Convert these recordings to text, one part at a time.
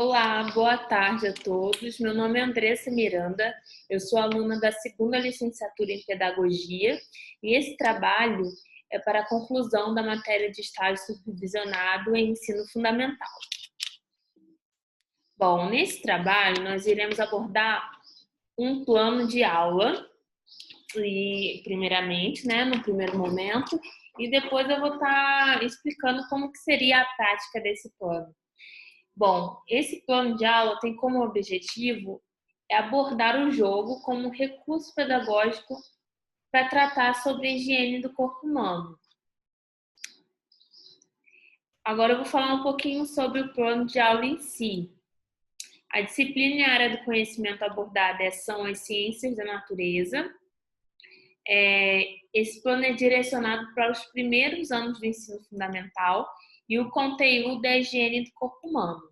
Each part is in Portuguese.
Olá, boa tarde a todos. Meu nome é Andressa Miranda, eu sou aluna da segunda licenciatura em Pedagogia e esse trabalho é para a conclusão da matéria de estágio supervisionado em ensino fundamental. Bom, nesse trabalho nós iremos abordar um plano de aula, e primeiramente, no primeiro momento, e depois eu vou estar explicando como que seria a prática desse plano. Bom, esse plano de aula tem como objetivo abordar o jogo como um recurso pedagógico para tratar sobre a higiene do corpo humano. Agora eu vou falar um pouquinho sobre o plano de aula em si. A disciplina e a área do conhecimento abordada são as ciências da natureza. Esse plano é direcionado para os primeiros anos do ensino fundamental e o conteúdo é a higiene do corpo humano.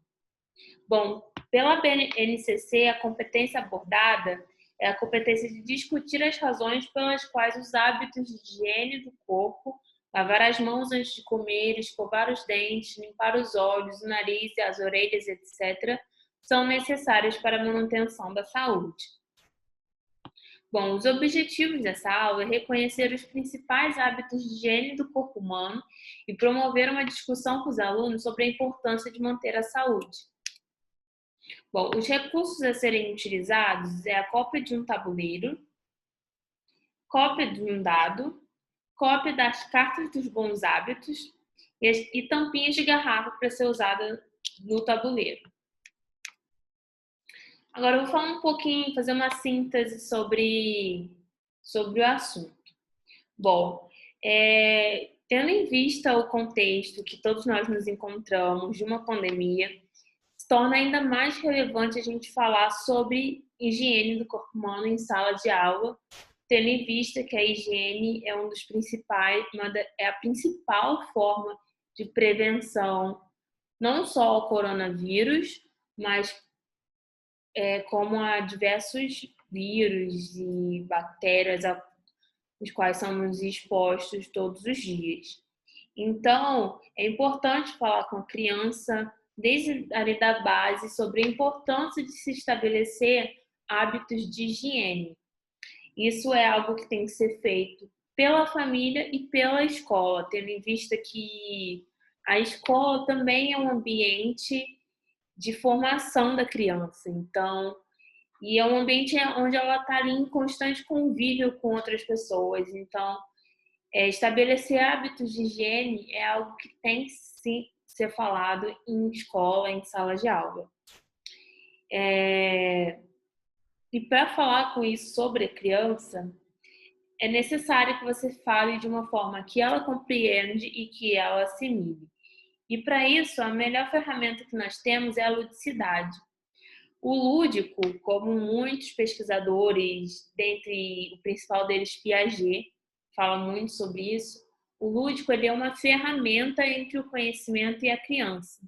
Bom, pela BNCC, a competência abordada é a competência de discutir as razões pelas quais os hábitos de higiene do corpo, lavar as mãos antes de comer, escovar os dentes, limpar os olhos, o nariz, as orelhas, etc., são necessários para a manutenção da saúde. Bom, os objetivos dessa aula é reconhecer os principais hábitos de higiene do corpo humano e promover uma discussão com os alunos sobre a importância de manter a saúde. Bom, os recursos a serem utilizados é a cópia de um tabuleiro, cópia de um dado, cópia das cartas dos bons hábitos e tampinhas de garrafa para ser usada no tabuleiro. Agora eu vou falar um pouquinho, fazer uma síntese sobre o assunto. Bom, tendo em vista o contexto que todos nós nos encontramos de uma pandemia, se torna ainda mais relevante a gente falar sobre higiene do corpo humano em sala de aula, tendo em vista que a higiene é um dos principais, é a principal forma de prevenção não só ao coronavírus, mas como a diversos vírus e bactérias aos quais somos expostos todos os dias. Então, é importante falar com a criança desde ali da base sobre a importância de se estabelecer hábitos de higiene. Isso é algo que tem que ser feito pela família e pela escola, tendo em vista que a escola também é um ambiente de formação da criança. Então, e é um ambiente onde ela está ali em constante convívio com outras pessoas. Então, estabelecer hábitos de higiene é algo que tem que sim ser falado em escola, em sala de aula. E para falar com isso sobre a criança, é necessário que você fale de uma forma que ela compreende e que ela assimile. E para isso, a melhor ferramenta que nós temos é a ludicidade. O lúdico, como muitos pesquisadores, dentre o principal deles, Piaget, fala muito sobre isso, o lúdico ele é uma ferramenta entre o conhecimento e a criança.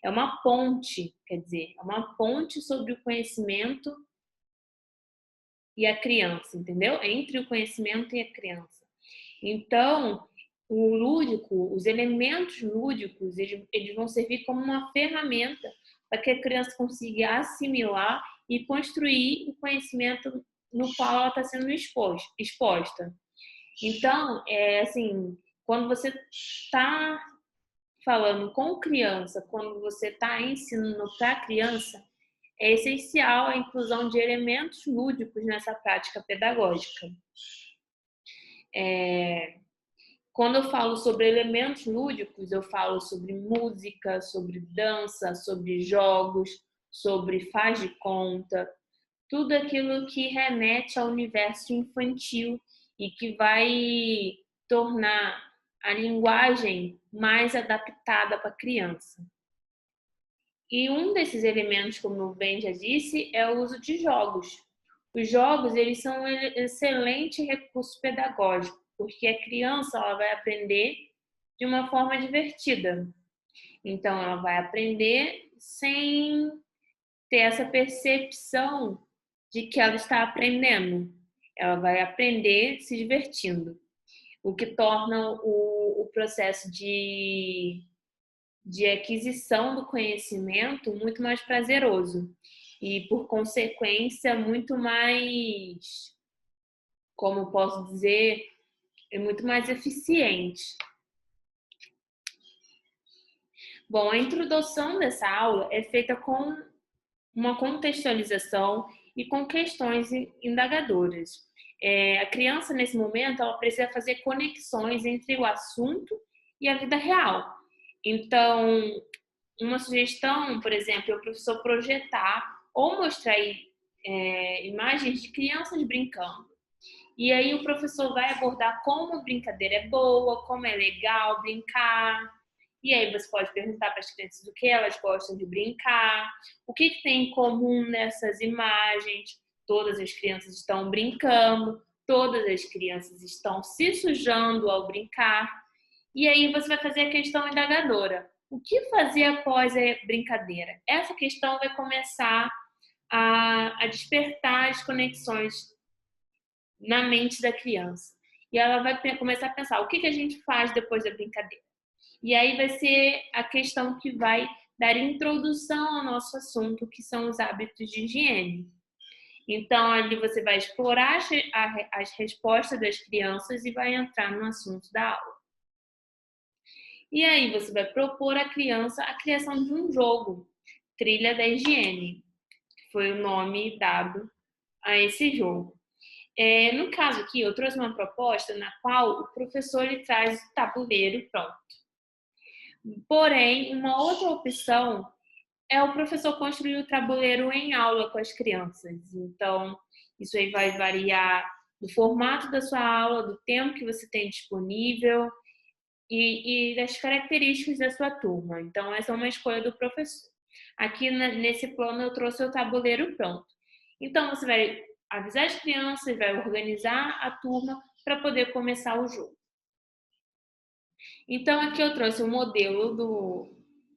É uma ponte, quer dizer, é uma ponte sobre o conhecimento e a criança, entendeu? Entre o conhecimento e a criança. Então, o lúdico, os elementos lúdicos, eles vão servir como uma ferramenta para que a criança consiga assimilar e construir o conhecimento no qual ela está sendo exposta. Então, assim, quando você está falando com criança, quando você está ensinando para a criança, é essencial a inclusão de elementos lúdicos nessa prática pedagógica. Quando eu falo sobre elementos lúdicos, eu falo sobre música, sobre dança, sobre jogos, sobre faz de conta, tudo aquilo que remete ao universo infantil e que vai tornar a linguagem mais adaptada para a criança. E um desses elementos, como o Ben já disse, é o uso de jogos. Os jogos, eles são um excelente recurso pedagógico, porque a criança ela vai aprender de uma forma divertida. Então, ela vai aprender sem ter essa percepção de que ela está aprendendo. Ela vai aprender se divertindo, o que torna o processo de de aquisição do conhecimento muito mais prazeroso e, por consequência, muito mais, como posso dizer, é muito mais eficiente. Bom, a introdução dessa aula é feita com uma contextualização e com questões indagadoras. A criança, nesse momento, ela precisa fazer conexões entre o assunto e a vida real. Então, uma sugestão, por exemplo, é o professor projetar ou mostrar imagens de crianças brincando. E aí o professor vai abordar como a brincadeira é boa, como é legal brincar. E aí você pode perguntar para as crianças o que elas gostam de brincar, o que tem em comum nessas imagens. Todas as crianças estão brincando, todas as crianças estão se sujando ao brincar. E aí você vai fazer a questão indagadora. O que fazer após a brincadeira? Essa questão vai começar a despertar as conexões na mente da criança. E ela vai começar a pensar, o que a gente faz depois da brincadeira? E aí vai ser a questão que vai dar introdução ao nosso assunto, que são os hábitos de higiene. Então, ali você vai explorar as respostas das crianças e vai entrar no assunto da aula. E aí você vai propor à criança a criação de um jogo, Trilha da Higiene, que foi o nome dado a esse jogo. No caso aqui, eu trouxe uma proposta na qual o professor ele traz o tabuleiro pronto. Porém, uma outra opção é o professor construir o tabuleiro em aula com as crianças. Então, isso aí vai variar do formato da sua aula, do tempo que você tem disponível e das características da sua turma. Então, essa é uma escolha do professor. Aqui nesse plano eu trouxe o tabuleiro pronto. Então, você vai avisar as crianças, vai organizar a turma para poder começar o jogo. Então, aqui eu trouxe o modelo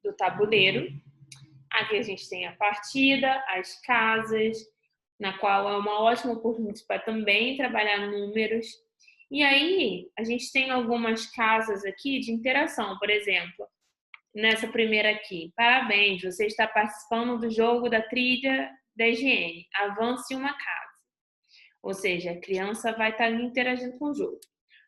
do tabuleiro. Aqui a gente tem a partida, as casas, na qual é uma ótima oportunidade para também trabalhar números. E aí, a gente tem algumas casas aqui de interação, por exemplo, nessa primeira aqui. Parabéns, você está participando do jogo da trilha da higiene. Avance uma casa. Ou seja, a criança vai estar interagindo com o jogo.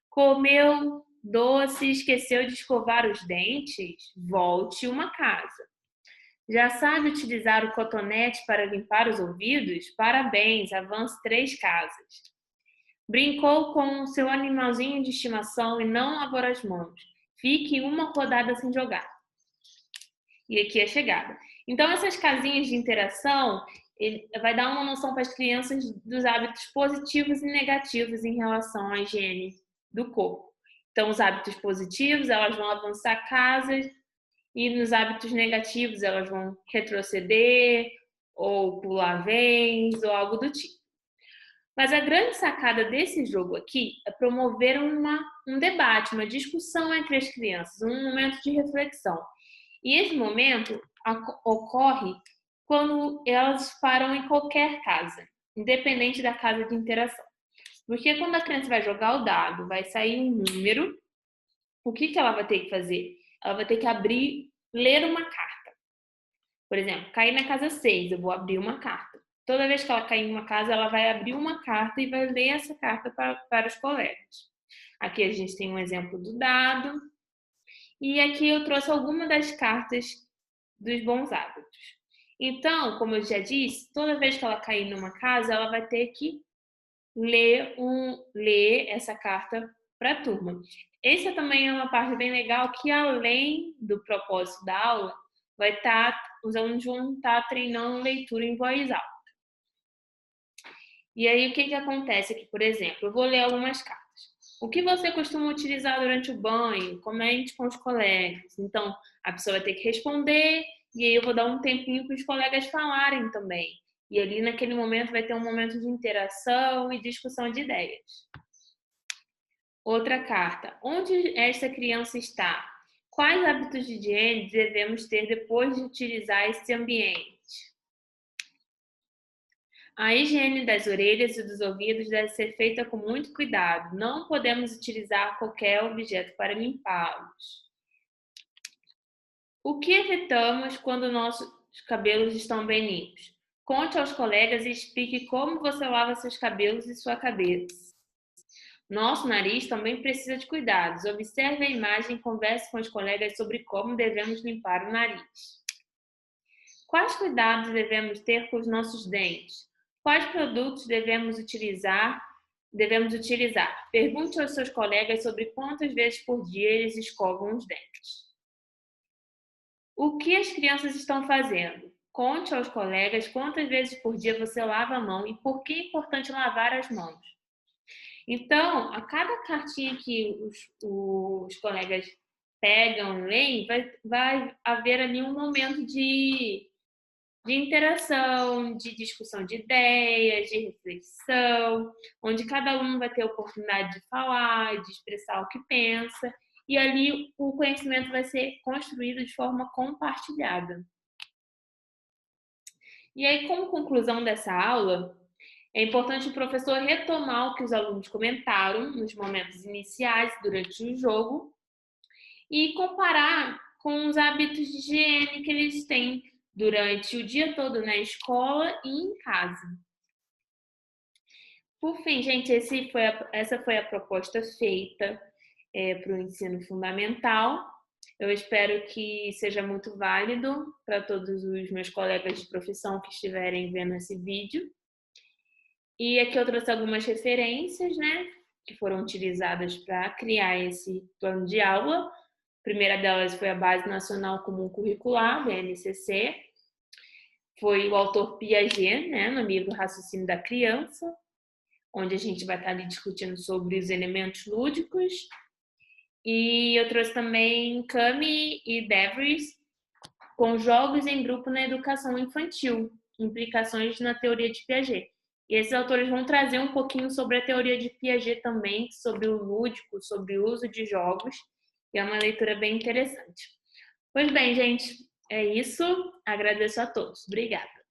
Comeu doce, esqueceu de escovar os dentes? Volte uma casa. Já sabe utilizar o cotonete para limpar os ouvidos? Parabéns, avance 3 casas. Brincou com o seu animalzinho de estimação e não lavou as mãos. Fique uma rodada sem jogar. E aqui é a chegada. Então, essas casinhas de interação vai dar uma noção para as crianças dos hábitos positivos e negativos em relação à higiene do corpo. Então, os hábitos positivos, elas vão avançar casas, e nos hábitos negativos, elas vão retroceder, ou pular vez, ou algo do tipo. Mas a grande sacada desse jogo aqui é promover um debate, uma discussão entre as crianças, um momento de reflexão. E esse momento ocorre quando elas param em qualquer casa, independente da casa de interação. Porque quando a criança vai jogar o dado, vai sair um número, o que ela vai ter que fazer? Ela vai ter que ler uma carta. Por exemplo, cair na casa 6, eu vou abrir uma carta. Toda vez que ela cair em uma casa, ela vai abrir uma carta e vai ler essa carta para os colegas. Aqui a gente tem um exemplo do dado. E aqui eu trouxe algumas das cartas dos bons hábitos. Então, como eu já disse, toda vez que ela cair numa casa, ela vai ter que ler essa carta para a turma. Essa também é uma parte bem legal que, além do propósito da aula, os alunos vão estar treinando leitura em voz alta. E aí, o que acontece aqui? Por exemplo, eu vou ler algumas cartas. O que você costuma utilizar durante o banho? Comente com os colegas. Então, a pessoa vai ter que responder e aí eu vou dar um tempinho para os colegas falarem também. E ali, naquele momento, vai ter um momento de interação e discussão de ideias. Outra carta. Onde esta criança está? Quais hábitos de higiene devemos ter depois de utilizar esse ambiente? A higiene das orelhas e dos ouvidos deve ser feita com muito cuidado. Não podemos utilizar qualquer objeto para limpá-los. O que evitamos quando nossos cabelos estão bem limpos? Conte aos colegas e explique como você lava seus cabelos e sua cabeça. Nosso nariz também precisa de cuidados. Observe a imagem e converse com os colegas sobre como devemos limpar o nariz. Quais cuidados devemos ter com os nossos dentes? Quais produtos devemos utilizar? Pergunte aos seus colegas sobre quantas vezes por dia eles escovam os dentes. O que as crianças estão fazendo? Conte aos colegas quantas vezes por dia você lava a mão e por que é importante lavar as mãos. Então, a cada cartinha que os colegas pegam, leem, vai haver ali um momento de interação, de discussão de ideias, de reflexão, onde cada aluno vai ter a oportunidade de falar, de expressar o que pensa, e ali o conhecimento vai ser construído de forma compartilhada. E aí, como conclusão dessa aula, é importante o professor retomar o que os alunos comentaram nos momentos iniciais durante o jogo e comparar com os hábitos de higiene que eles têm durante o dia todo na escola e em casa. Por fim, gente, essa foi a proposta feita para o ensino fundamental. Eu espero que seja muito válido para todos os meus colegas de profissão que estiverem vendo esse vídeo. E aqui eu trouxe algumas referências, né, que foram utilizadas para criar esse plano de aula. A primeira delas foi a Base Nacional Comum Curricular, BNCC. Foi o autor Piaget, né, no livro Raciocínio da Criança, onde a gente vai estar ali discutindo sobre os elementos lúdicos. E eu trouxe também Kami e Devries, com jogos em grupo na educação infantil, implicações na teoria de Piaget. E esses autores vão trazer um pouquinho sobre a teoria de Piaget também, sobre o lúdico, sobre o uso de jogos, e é uma leitura bem interessante. Pois bem, gente, é isso. Agradeço a todos. Obrigada.